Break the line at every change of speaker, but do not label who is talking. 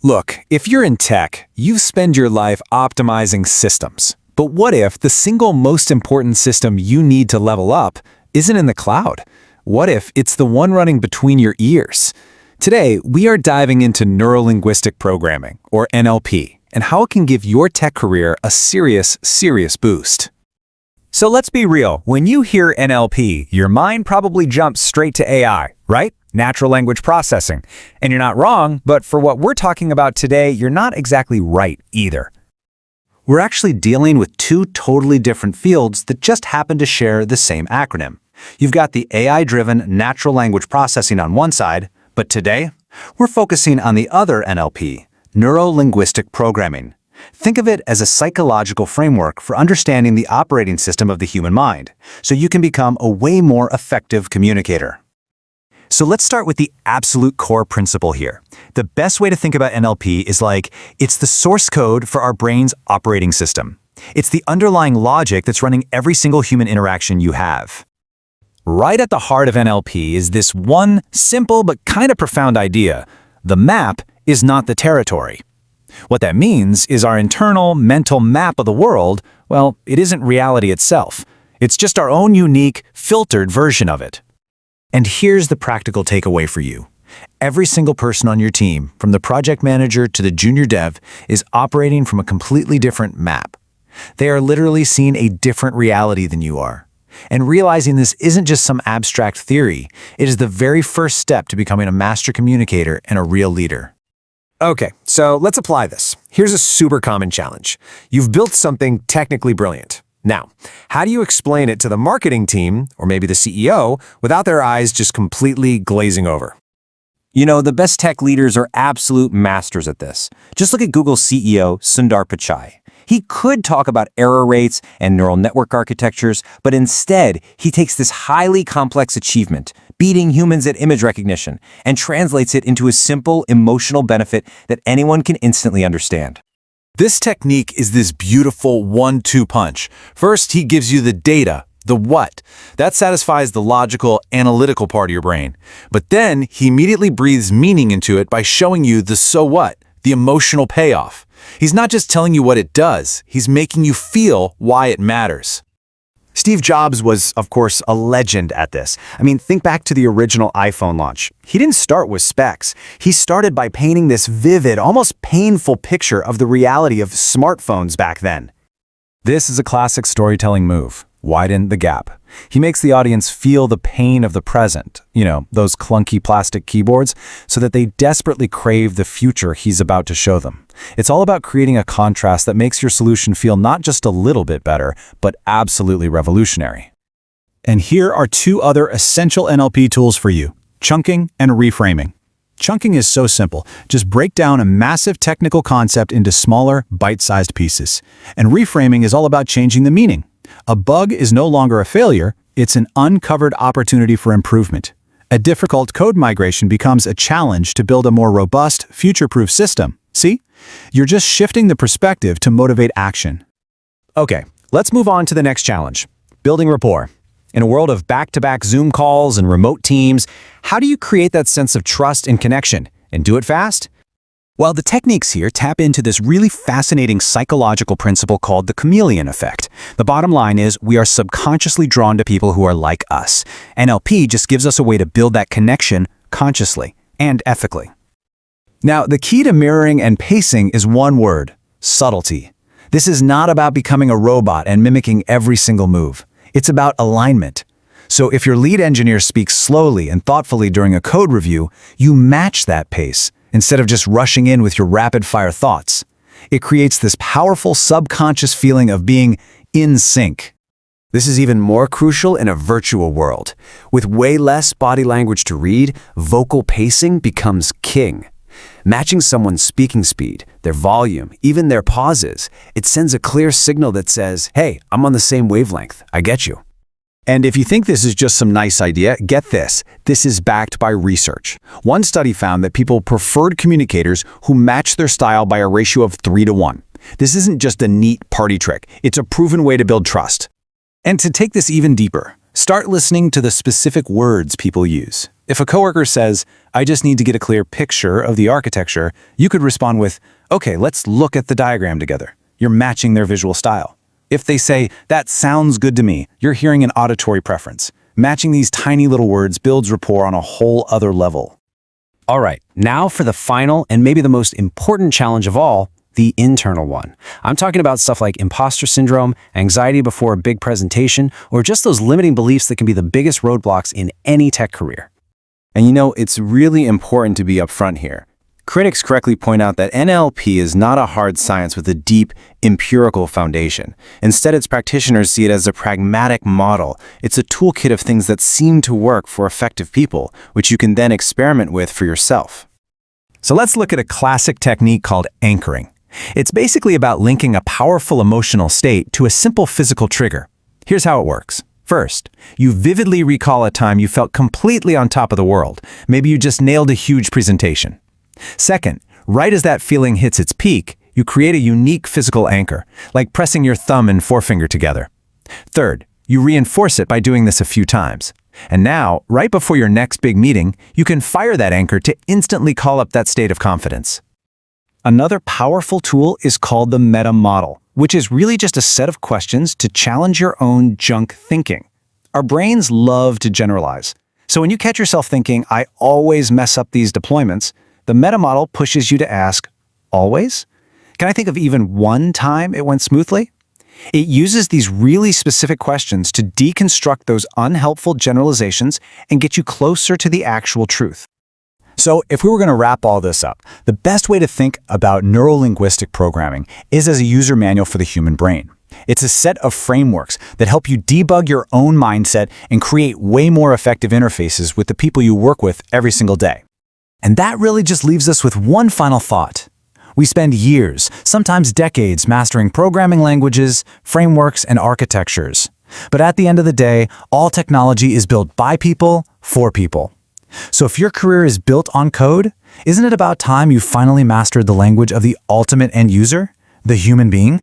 Look, if you're in tech, you spend your life optimizing systems. But what if the single most important system you need to level up isn't in the cloud? What if it's the one running between your ears? Today, we are diving into neuro-linguistic programming, or NLP, and how it can give your tech career a serious boost. So let's be real, when you hear NLP, your mind probably jumps straight to AI, right? Natural language processing. And you're not wrong, but for what we're talking about today, you're not exactly right either. We're actually dealing with two totally different fields that just happen to share the same acronym. You've got the AI-driven natural language processing on one side, but today, we're focusing on the other NLP, neuro-linguistic programming. Think of it as a psychological framework for understanding the operating system of the human mind, so you can become a way more effective communicator. So let's start with the absolute core principle here. The best way to think about NLP is it's the source code for our brain's operating system. It's the underlying logic that's running every single human interaction you have. Right at the heart of NLP is this one simple but kind of profound idea. The map is not the territory. What that means is our internal mental map of the world, well, it isn't reality itself. It's just our own unique, filtered version of it. And here's the practical takeaway for you. Every single person on your team, from the project manager to the junior dev, is operating from a completely different map. They are literally seeing a different reality than you are. And realizing this isn't just some abstract theory, it is the very first step to becoming a master communicator and a real leader.
Okay, so let's apply this. Here's a super common challenge. You've built something technically brilliant. Now, how do you explain it to the marketing team, or maybe the CEO, without their eyes just completely glazing over?
You know, the best tech leaders are absolute masters at this. Just look at Google's CEO, Sundar Pichai. He could talk about error rates and neural network architectures, but instead, he takes this highly complex achievement, beating humans at image recognition, and translates it into a simple, emotional benefit that anyone can instantly understand.
This technique is this beautiful 1-2 punch. First, he gives you the data, the what. That satisfies the logical, analytical part of your brain. But then, he immediately breathes meaning into it by showing you the so what, the emotional payoff. He's not just telling you what it does, he's making you feel why it matters.
Steve Jobs was, of course, a legend at this. I mean, think back to the original iPhone launch. He didn't start with specs. He started by painting this vivid, almost painful picture of the reality of smartphones back then.
This is a classic storytelling move. Widen the gap. He makes the audience feel the pain of the present, those clunky plastic keyboards, so that they desperately crave the future he's about to show them. It's all about creating a contrast that makes your solution feel not just a little bit better, but absolutely revolutionary. And here are two other essential NLP tools for you: chunking and reframing. Chunking is so simple. Just break down a massive technical concept into smaller, bite-sized pieces. And reframing is all about changing the meaning. A bug is no longer a failure, it's an uncovered opportunity for improvement. A difficult code migration becomes a challenge to build a more robust, future-proof system. See? You're just shifting the perspective to motivate action.
Okay, let's move on to the next challenge, building rapport. In a world of back-to-back Zoom calls and remote teams, how do you create that sense of trust and connection, and do it fast?
Well, the techniques here tap into this really fascinating psychological principle called the chameleon effect. The bottom line is we are subconsciously drawn to people who are like us. NLP just gives us a way to build that connection consciously and ethically. Now, the key to mirroring and pacing is one word: subtlety. This is not about becoming a robot and mimicking every single move. It's about alignment. So if your lead engineer speaks slowly and thoughtfully during a code review, you match that pace instead of just rushing in with your rapid-fire thoughts. It creates this powerful subconscious feeling of being in sync.
This is even more crucial in a virtual world. With way less body language to read, vocal pacing becomes king. Matching someone's speaking speed, their volume, even their pauses, it sends a clear signal that says, hey, I'm on the same wavelength, I get you.
And if you think this is just some nice idea, get this. This is backed by research. One study found that people preferred communicators who matched their style by a ratio of 3-to-1. This isn't just a neat party trick. It's a proven way to build trust. And to take this even deeper, start listening to the specific words people use. If a coworker says, I just need to get a clear picture of the architecture, you could respond with, okay, let's look at the diagram together. You're matching their visual style. If they say, that sounds good to me, you're hearing an auditory preference. Matching these tiny little words builds rapport on a whole other level.
All right, now for the final and maybe the most important challenge of all, the internal one. I'm talking about stuff like imposter syndrome, anxiety before a big presentation, or just those limiting beliefs that can be the biggest roadblocks in any tech career.
And you know, it's really important to be upfront here. Critics correctly point out that NLP is not a hard science with a deep, empirical foundation. Instead, its practitioners see it as a pragmatic model. It's a toolkit of things that seem to work for effective people, which you can then experiment with for yourself.
So let's look at a classic technique called anchoring. It's basically about linking a powerful emotional state to a simple physical trigger. Here's how it works. First, you vividly recall a time you felt completely on top of the world. Maybe you just nailed a huge presentation. Second, right as that feeling hits its peak, you create a unique physical anchor, like pressing your thumb and forefinger together. Third, you reinforce it by doing this a few times. And now, right before your next big meeting, you can fire that anchor to instantly call up that state of confidence. Another powerful tool is called the meta model, which is really just a set of questions to challenge your own junk thinking. Our brains love to generalize. So when you catch yourself thinking, I always mess up these deployments, the meta model pushes you to ask, always? Can I think of even one time it went smoothly? It uses these really specific questions to deconstruct those unhelpful generalizations and get you closer to the actual truth. So if we were going to wrap all this up, the best way to think about neuro-linguistic programming is as a user manual for the human brain. It's a set of frameworks that help you debug your own mindset and create way more effective interfaces with the people you work with every single day. And that really just leaves us with one final thought. We spend years, sometimes decades, mastering programming languages, frameworks, and architectures. But at the end of the day, all technology is built by people, for people. So if your career is built on code, isn't it about time you finally mastered the language of the ultimate end user, the human being?